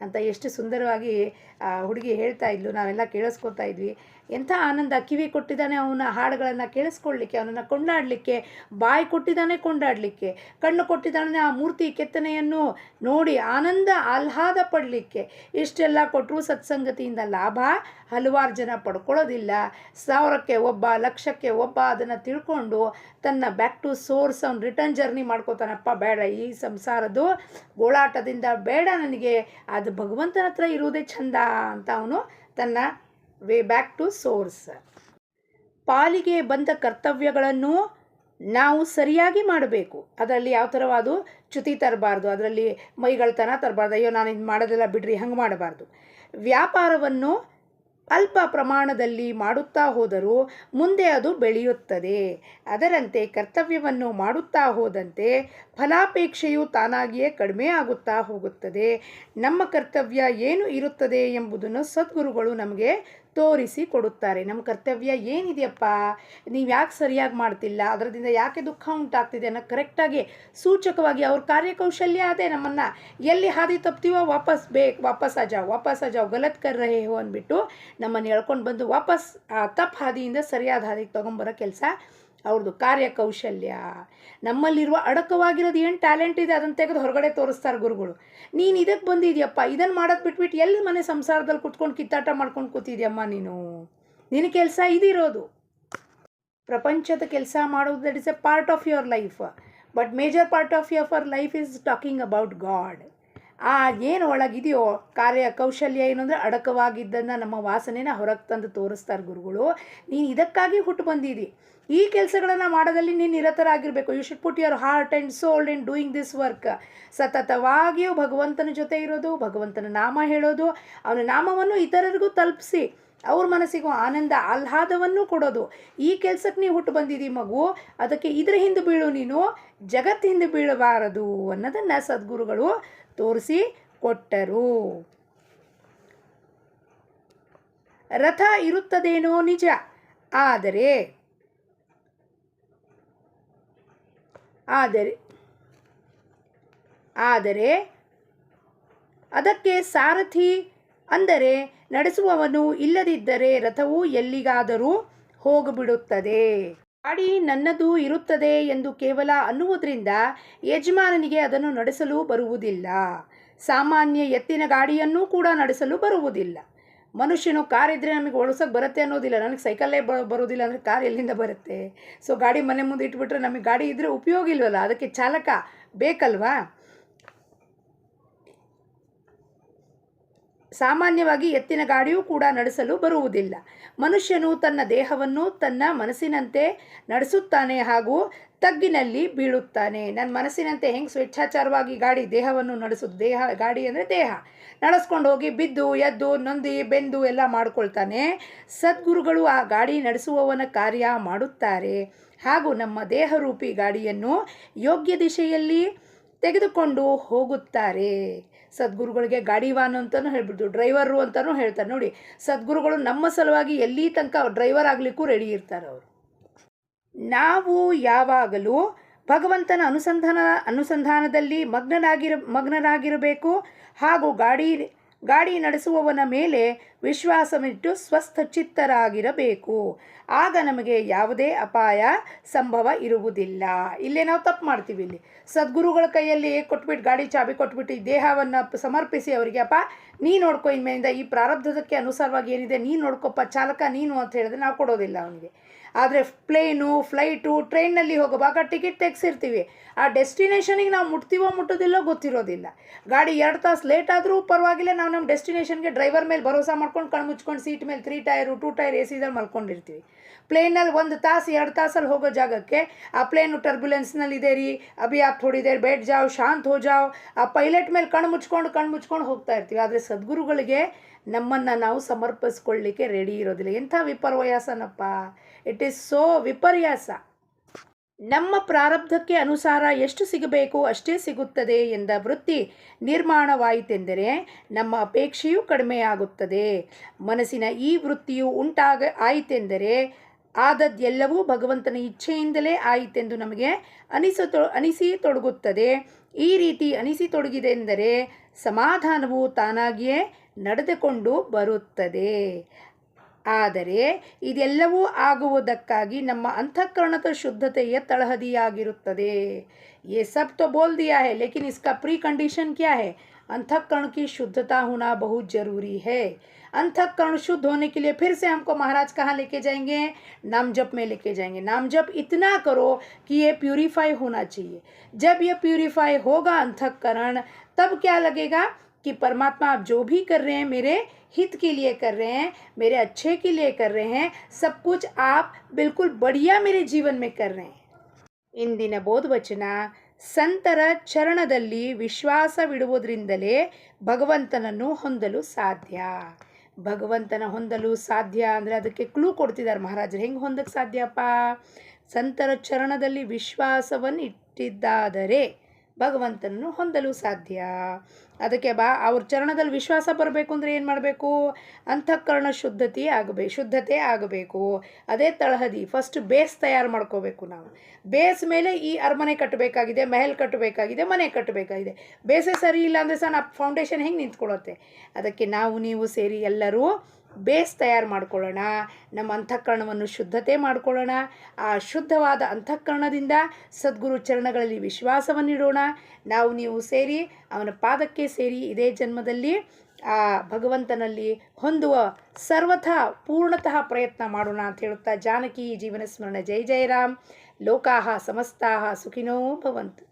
ಅಂತ ಎಷ್ಟು ಸುಂದರವಾಗಿ ಆ ಹುಡುಗಿ ಹೇಳ್ತಾ ಇದ್ಲು. ನಾವೆಲ್ಲ ಕೇಳಿಸ್ಕೊತಾ ಇದ್ವಿ. ಎಂಥ ಆನಂದ. ಕಿವಿ ಕೊಟ್ಟಿದ್ದಾನೆ ಅವನ ಹಾಡುಗಳನ್ನು ಕೇಳಿಸ್ಕೊಳ್ಳಲಿಕ್ಕೆ, ಅವನನ್ನು ಕೊಂಡಾಡಲಿಕ್ಕೆ, ಬಾಯಿ ಕೊಟ್ಟಿದ್ದಾನೆ ಕೊಂಡಾಡಲಿಕ್ಕೆ, ಕಣ್ಣು ಕೊಟ್ಟಿದ್ದಾನೆ ಆ ಮೂರ್ತಿ ಕೆತ್ತನೆಯನ್ನು ನೋಡಿ ಆನಂದ ಆಹ್ಲಾದ ಪಡಲಿಕ್ಕೆ. ಇಷ್ಟೆಲ್ಲ ಕೊಟ್ಟರು ಸತ್ಸಂಗತಿಯಿಂದ ಲಾಭ ಹಲವಾರು ಜನ ಪಡ್ಕೊಳ್ಳೋದಿಲ್ಲ. 1000ಕ್ಕೆ ಒಬ್ಬ, ಲಕ್ಷಕ್ಕೆ ಒಬ್ಬ ಅದನ್ನು ತಿಳ್ಕೊಂಡು ತನ್ನ ಬ್ಯಾಕ್ ಟು ಸೋರ್ಸ್ ಅವ್ನು ರಿಟರ್ನ್ ಜರ್ನಿ ಮಾಡ್ಕೋತಾನಪ್ಪ. ಬೇಡ, ಈ ಸಂಸಾರದ್ದು ಗೋಳಾಟದಿಂದ ಬೇಡ ನನಗೆ, ಅದು ಭಗವಂತನ ಹತ್ರ ಇರುವುದೇ ಚಂದ ಅಂತ ಅವನು ತನ್ನ ವೇ ಬ್ಯಾಕ್ ಟು ಸೋರ್ಸ್. ಪಾಲಿಗೆ ಬಂದ ಕರ್ತವ್ಯಗಳನ್ನು ನಾವು ಸರಿಯಾಗಿ ಮಾಡಬೇಕು. ಅದರಲ್ಲಿ ಯಾವ ಥರವಾದು ಚ್ಯುತಿ ತರಬಾರ್ದು, ಅದರಲ್ಲಿ ಮೈಗಳತನ ತರಬಾರ್ದು. ಅಯ್ಯೋ ನಾನು ಇದು ಮಾಡೋದಿಲ್ಲ ಬಿಡ್ರಿ ಹಂಗೆ ಮಾಡಬಾರ್ದು. ವ್ಯಾಪಾರವನ್ನು ಅಲ್ಪ ಪ್ರಮಾಣದಲ್ಲಿ ಮಾಡುತ್ತಾ ಹೋದರೂ ಮುಂದೆ ಅದು ಬೆಳೆಯುತ್ತದೆ. ಅದರಂತೆ ಕರ್ತವ್ಯವನ್ನು ಮಾಡುತ್ತಾ ಹೋದಂತೆ ಫಲಾಪೇಕ್ಷೆಯು ತಾನಾಗಿಯೇ ಕಡಿಮೆ ಆಗುತ್ತಾ ಹೋಗುತ್ತದೆ. ನಮ್ಮ ಕರ್ತವ್ಯ ಏನು ಇರುತ್ತದೆ ಎಂಬುದನ್ನು ಸದ್ಗುರುಗಳು ನಮಗೆ ತೋರಿಸಿ ಕೊಡುತ್ತಾರೆ. ನಮ್ಮ ಕರ್ತವ್ಯ ಏನಿದೆಯಪ್ಪ, ನೀವು ಯಾಕೆ ಸರಿಯಾಗಿ ಮಾಡ್ತಿಲ್ಲ, ಅದರಿಂದ ಯಾಕೆ ದುಃಖ ಉಂಟಾಗ್ತಿದೆ ಅನ್ನೋ ಕರೆಕ್ಟಾಗಿ ಸೂಚಕವಾಗಿ ಅವ್ರ ಕಾರ್ಯಕೌಶಲ್ಯ ಅದೇ ನಮ್ಮನ್ನು ಎಲ್ಲಿ ಹಾದಿ ತಪ್ತೀವೋ ವಾಪಸ್ ಆ ಜಾವ್ ಗಲತ್ ಕರ್ ರಹೆ ಹೋ ಅಂದ್ಬಿಟ್ಟು ನಮ್ಮನ್ನು ಎಳ್ಕೊಂಡು ಬಂದು ವಾಪಸ್ ಆ ತಪ್ಪು ಹಾದಿಯಿಂದ ಸರಿಯಾದ ಹಾದಿಗೆ ತೊಗೊಂಬರೋ ಕೆಲಸ ಅವ್ರದ್ದು ಕಾರ್ಯಕೌಶಲ್ಯ. ನಮ್ಮಲ್ಲಿರುವ ಅಡಕವಾಗಿರೋದು ಏನು ಟ್ಯಾಲೆಂಟ್ ಇದೆ ಅದನ್ನು ತೆಗೆದು ಹೊರಗಡೆ ತೋರಿಸ್ತಾರೆ ಗುರುಗಳು. ನೀನು ಇದಕ್ಕೆ ಬಂದಿದ್ಯಪ್ಪ, ಇದನ್ನು ಮಾಡೋದು ಬಿಟ್ಬಿಟ್ಟು ಎಲ್ಲಿ ಮನೆ ಸಂಸಾರದಲ್ಲಿ ಕುತ್ಕೊಂಡು ಕಿತ್ತಾಟ ಮಾಡ್ಕೊಂಡು ಕೂತಿದ್ಯಮ್ಮ, ನಿನ್ನ ಕೆಲಸ ಇದಿರೋದು. ಪ್ರಪಂಚದ ಕೆಲಸ ಮಾಡೋದು that is A part of your life, but major part of your life is talking about god. ಆ ಏನು ಒಳಗಿದೆಯೋ ಕಾರ್ಯಕೌಶಲ್ಯ ಏನು ಅಂದರೆ ಅಡಕವಾಗಿದ್ದನ್ನು ನಮ್ಮ ವಾಸನೆನ ಹೊರಗೆ ತಂದು ತೋರಿಸ್ತಾರೆ ಗುರುಗಳು. ನೀನು ಇದಕ್ಕಾಗಿ ಹುಟ್ಟು ಬಂದಿದ್ದಿ, ಈ ಕೆಲಸಗಳನ್ನು ಮಾಡೋದಲ್ಲಿ ನೀನು ನಿರತರಾಗಿರಬೇಕು. You should put your heart and soul in doing this work. ಸತತವಾಗಿಯೂ ಭಗವಂತನ ಜೊತೆ ಇರೋದು, ಭಗವಂತನ ನಾಮ ಹೇಳೋದು, ಅವನ ನಾಮವನ್ನು ಇತರರಿಗೂ ತಲುಪಿಸಿ ಅವ್ರ ಮನಸ್ಸಿಗೂ ಆನಂದ ಆಹ್ಲಾದವನ್ನು ಕೊಡೋದು. ಈ ಕೆಲಸಕ್ಕೆ ನೀವು ಹುಟ್ಟು ಬಂದಿದ್ದೀ ಮಗು, ಅದಕ್ಕೆ ಇದ್ರ ಹಿಂದೆ ಬೀಳು, ನೀನು ಜಗತ್ತು ಹಿಂದೆ ಬೀಳಬಾರದು ಅನ್ನೋದನ್ನು ಸದ್ಗುರುಗಳು ತೋರಿಸಿ ಕೊಟ್ಟರು. ರಥ ಇರುತ್ತದೇನೋ ನಿಜ, ಆದರೆ ಅದಕ್ಕೆ ಸಾರಥಿ ಅಂದರೆ ನಡೆಸುವವನು ಇಲ್ಲದಿದ್ದರೆ ರಥವು ಎಲ್ಲಿಗಾದರೂ ಹೋಗಿಬಿಡುತ್ತದೆ. ಗಾಡಿ ನನ್ನದು ಇರುತ್ತದೆ ಎಂದು ಕೇವಲ ಅನ್ನುವುದರಿಂದ ಯಜಮಾನನಿಗೆ ಅದನ್ನು ನಡೆಸಲು ಬರುವುದಿಲ್ಲ. ಸಾಮಾನ್ಯ ಎತ್ತಿನ ಗಾಡಿಯನ್ನೂ ಕೂಡ ನಡೆಸಲು ಬರುವುದಿಲ್ಲ. ಮನುಷ್ಯನು ಕಾರ್ ಇದ್ದರೆ ನಮಗೆ ಓಡಿಸೋಕೆ ಬರುತ್ತೆ ಅನ್ನೋದಿಲ್ಲ. ನನಗೆ ಸೈಕಲ್ಲೇ ಬರೋದಿಲ್ಲ ಅಂದರೆ ಕಾರ್ ಎಲ್ಲಿಂದ ಬರುತ್ತೆ? ಸೊ ಗಾಡಿ ಮನೆ ಮುಂದೆ ಇಟ್ಬಿಟ್ರೆ ನಮಗೆ ಗಾಡಿ ಇದ್ದರೆ ಉಪಯೋಗ ಇಲ್ವಲ್ಲ, ಅದಕ್ಕೆ ಚಾಲಕ ಬೇಕಲ್ವಾ? ಸಾಮಾನ್ಯವಾಗಿ ಎತ್ತಿನ ಗಾಡಿಯೂ ಕೂಡ ನಡೆಸಲು ಬರುವುದಿಲ್ಲ. ಮನುಷ್ಯನು ತನ್ನ ದೇಹವನ್ನು ತನ್ನ ಮನಸ್ಸಿನಂತೆ ನಡೆಸುತ್ತಾನೆ ಹಾಗೂ ತಗ್ಗಿನಲ್ಲಿ ಬೀಳುತ್ತಾನೆ. ನನ್ನ ಮನಸ್ಸಿನಂತೆ ಹೆಂಗೆ ಸ್ವೇಚ್ಛಾಚಾರವಾಗಿ ದೇಹವನ್ನು ನಡೆಸೋದು, ಗಾಡಿ ಅಂದರೆ ದೇಹ ನಡೆಸ್ಕೊಂಡು ಹೋಗಿ ಬಿದ್ದು ಎದ್ದು ನೊಂದಿ ಬೆಂದು ಎಲ್ಲ ಮಾಡ್ಕೊಳ್ತಾನೆ. ಸದ್ಗುರುಗಳು ಆ ಗಾಡಿ ನಡೆಸುವವನ ಕಾರ್ಯ ಮಾಡುತ್ತಾರೆ ಹಾಗೂ ನಮ್ಮ ದೇಹರೂಪಿ ಗಾಡಿಯನ್ನು ಯೋಗ್ಯ ದಿಶೆಯಲ್ಲಿ ತೆಗೆದುಕೊಂಡು ಹೋಗುತ್ತಾರೆ. ಸದ್ಗುರುಗಳಿಗೆ ಗಾಡಿವಾನ್ ಅಂತಲೂ ಹೇಳ್ಬಿಟ್ಟು ಡ್ರೈವರು ಅಂತಲೂ ಹೇಳ್ತಾರೆ. ನೋಡಿ, ಸದ್ಗುರುಗಳು ನಮ್ಮ ಸಲುವಾಗಿ ಎಲ್ಲಿ ತನಕ ಡ್ರೈವರ್ ಆಗಲಿಕ್ಕೂ ರೆಡಿ ಇರ್ತಾರೆ ಅವರು. ನಾವು ಯಾವಾಗಲೂ ಭಗವಂತನ ಅನುಸಂಧಾನದಲ್ಲಿ ಮಗ್ನರಾಗಿರಬೇಕು ಹಾಗೂ ಗಾಡಿ ನಡೆಸುವವನ ಮೇಲೆ ವಿಶ್ವಾಸವಿಟ್ಟು ಸ್ವಸ್ಥಚಿತ್ತರಾಗಿರಬೇಕು. ಆಗ ನಮಗೆ ಯಾವುದೇ ಅಪಾಯ ಸಂಭವ ಇರುವುದಿಲ್ಲ. ಇಲ್ಲೇ ನಾವು ತಪ್ಪು ಮಾಡ್ತೀವಿ. ಇಲ್ಲಿ ಸದ್ಗುರುಗಳ ಕೈಯಲ್ಲಿ ಕೊಟ್ಬಿಟ್ಟು ಗಾಡಿ ಚಾಬಿ ಕೊಟ್ಬಿಟ್ಟು ಈ ದೇಹವನ್ನು ಸಮರ್ಪಿಸಿ ಅವರಿಗೆ, ಅಪ್ಪ ನೀ ನೋಡ್ಕೊ, ಇನ್ಮೇಲಿಂದ ಈ ಪ್ರಾರಬ್ಧದಕ್ಕೆ ಅನುಸಾರವಾಗಿ ಏನಿದೆ ನೀನು ನೋಡ್ಕೊಪ್ಪ, ಚಾಲಕ ನೀನು ಅಂತ ಹೇಳಿದ್ರೆ ನಾವು ಕೊಡೋದಿಲ್ಲ ಅವನಿಗೆ. ಆದರೆ ಪ್ಲೇನು, ಫ್ಲೈಟು, ಟ್ರೈನ್ನಲ್ಲಿ ಹೋಗುವಾಗ ಟಿಕೆಟ್ ತೆಗೆಸಿರ್ತೀವಿ. ಆ ಡೆಸ್ಟಿನೇಷನಿಗೆ ನಾವು ಮುಟ್ಟೋದಿಲ್ಲೋ ಗೊತ್ತಿರೋದಿಲ್ಲ. ಗಾಡಿ 2 ತಾಸು ಲೇಟ್ ಆದರೂ ಪರವಾಗಿಲ್ಲ, ನಾವು ನಮ್ಮ ಡೆಸ್ಟಿನೇಷನ್ಗೆ ಡ್ರೈವರ್ ಮೇಲೆ ಭರೋಸಾ ಮಾಡ್ಕೊಂಡು ಕಣ್ಣು ಮುಚ್ಕೊಂಡು ಸೀಟ್ ಮೇಲೆ 3 ಟೈರು 2 ಟೈರ್ ಎಸಿದಲ್ಲಿ ಮಲ್ಕೊಂಡಿರ್ತೀವಿ. ಪ್ಲೇನಲ್ಲಿ 1 ತಾಸು 2 ತಾಸಲ್ಲಿ ಹೋಗೋ ಜಾಗಕ್ಕೆ ಆ ಪ್ಲೇನು ಟರ್ಬ್ಯುಲೆನ್ಸ್ನಲ್ಲಿದೆ ರೀ, ಅಭಿ ಆಪ್ ಥೋಡಿ ದೇರ್ ಬೇಟ್ ಜಾವ್, ಶಾಂತ್ ಹೋ ಜಾವ್, ಆ ಪೈಲಟ್ ಮೇಲೆ ಕಣ್ಣು ಮುಚ್ಕೊಂಡು ಹೋಗ್ತಾ ಇರ್ತೀವಿ. ಆದರೆ ಸದ್ಗುರುಗಳಿಗೆ ನಮ್ಮನ್ನು ನಾವು ಸಮರ್ಪಿಸ್ಕೊಳ್ಳಿಕ್ಕೆ ರೆಡಿ ಇರೋದಿಲ್ಲ. ಎಂಥ ವಿಪರ್ಯಾಸನಪ್ಪ! ಇಟ್ ಈಸ್ ಸೋ ವಿಪರ್ಯಾಸ. ನಮ್ಮ ಪ್ರಾರಬ್ಧಕ್ಕೆ ಅನುಸಾರ ಎಷ್ಟು ಸಿಗಬೇಕು ಅಷ್ಟೇ ಸಿಗುತ್ತದೆ ಎಂದ ವೃತ್ತಿ ನಿರ್ಮಾಣವಾಯಿತೆಂದರೆ ನಮ್ಮ ಅಪೇಕ್ಷೆಯೂ ಕಡಿಮೆಯಾಗುತ್ತದೆ. ಮನಸ್ಸಿನ ಈ ವೃತ್ತಿಯು ಆಯಿತೆಂದರೆ ಆದದ್ದೆಲ್ಲವೂ ಭಗವಂತನ ಇಚ್ಛೆಯಿಂದಲೇ ಆಯಿತೆಂದು ನಮಗೆ ಅನಿಸಿತೊಡಗುತ್ತದೆ. ಈ ರೀತಿ ಅನಿಸಿತೊಡಗಿದೆ ಎಂದರೆ ಸಮಾಧಾನವು ತಾನಾಗಿಯೇ ನಡೆದುಕೊಂಡು ಬರುತ್ತದೆ. ಆದರೆ ಇದೆಲ್ಲವೂ ಆಗುವುದಕ್ಕಾಗಿ ನಮ್ಮ ಅಂತಃಕರಣದ ಶುದ್ಧತೆಯ ತಳಹದಿಯಾಗಿರುತ್ತದೆ. ये सब तो बोल दिया है, लेकिन इसका प्री कंडीशन क्या है? अंतःकरण की शुद्धता होना बहुत ज़रूरी है. अंतःकरण शुद्ध होने के लिए फिर से हमको महाराज कहाँ लेके जाएंगे? नाम जप में लेके जाएंगे. नाम जप इतना करो कि ये प्यूरीफाई होना चाहिए. जब ये प्यूरीफाई होगा अंतःकरण, तब क्या लगेगा कि परमात्मा आप जो भी कर रहे हैं मेरे हित के लिए कर रहे हैं, मेरे अच्छे के लिए कर रहे हैं, सब कुछ आप बिल्कुल बढ़िया मेरे जीवन में कर रहे हैं. ಇಂದಿನ ಬೋಧವಚನ, ಸಂತರ ಚರಣದಲ್ಲಿ ವಿಶ್ವಾಸವಿಡುವುದರಿಂದಲೇ ಭಗವಂತನನ್ನು ಹೊಂದಲು ಸಾಧ್ಯ. ಭಗವಂತನ ಹೊಂದಲು ಸಾಧ್ಯ ಅಂದರೆ ಅದಕ್ಕೆ ಕ್ಲೂ ಕೊಡ್ತಿದ್ದಾರೆ ಮಹಾರಾಜರು. ಹೆಂಗೆ ಹೊಂದಕ್ಕೆ ಸಾಧ್ಯಪ್ಪ? ಸಂತರ ಚರಣದಲ್ಲಿ ವಿಶ್ವಾಸವನ್ನು ಇಟ್ಟಿದ್ದಾದರೆ ಭಗವಂತನನ್ನು ಹೊಂದಲು ಸಾಧ್ಯ. ಅದಕ್ಕೆ ಅವ್ರ ಚರಣದಲ್ಲಿ ವಿಶ್ವಾಸ ಬರಬೇಕು ಅಂದರೆ ಏನು ಮಾಡಬೇಕು? ಅಂತಃಕರಣ ಶುದ್ಧತೆ ಆಗಬೇಕು. ಅದೇ ತಳಹದಿ. ಫಸ್ಟ್ ಬೇಸ್ ತಯಾರು ಮಾಡ್ಕೋಬೇಕು ನಾವು. ಬೇಸ್ ಮೇಲೆ ಈ ಅರಮನೆ ಕಟ್ಟಬೇಕಾಗಿದೆ, ಮೆಹಲ್ ಕಟ್ಟಬೇಕಾಗಿದೆ, ಮನೆ ಕಟ್ಟಬೇಕಾಗಿದೆ. ಬೇಸೇ ಸರಿ ಇಲ್ಲ ಅಂದರೆ ಸಹ ಫೌಂಡೇಶನ್ ಹೆಂಗೆ ನಿಂತ್ಕೊಳ್ಳುತ್ತೆ? ಅದಕ್ಕೆ ನೀವು ಸೇರಿ ಎಲ್ಲರೂ ಬೇಸ್ ತಯಾರು ಮಾಡ್ಕೊಳ್ಳೋಣ. ನಮ್ಮ ಅಂತಃಕರಣವನ್ನು ಶುದ್ಧತೆ ಮಾಡ್ಕೊಳ್ಳೋಣ. ಆ ಶುದ್ಧವಾದ ಅಂತಃಕರಣದಿಂದ ಸದ್ಗುರು ಚರಣಗಳಲ್ಲಿ ವಿಶ್ವಾಸವನ್ನಿಡೋಣ. ನೀವು ಸೇರಿ ಅವನ ಪಾದಕ್ಕೆ ಸೇರಿ ಇದೇ ಜನ್ಮದಲ್ಲಿ ಆ ಭಗವಂತನಲ್ಲಿ ಹೊಂದುವ ಸರ್ವಥಾ ಪೂರ್ಣತಃ ಪ್ರಯತ್ನ ಮಾಡೋಣ ಅಂತ ಹೇಳುತ್ತಾ ಜಾನಕಿ ಜೀವನ ಸ್ಮರಣ. ಜೈ ಜಯ ರಾಮ್. ಲೋಕಾಹ ಸಮಸ್ತಾಹ ಸುಖಿನೋ ಭವಂತು.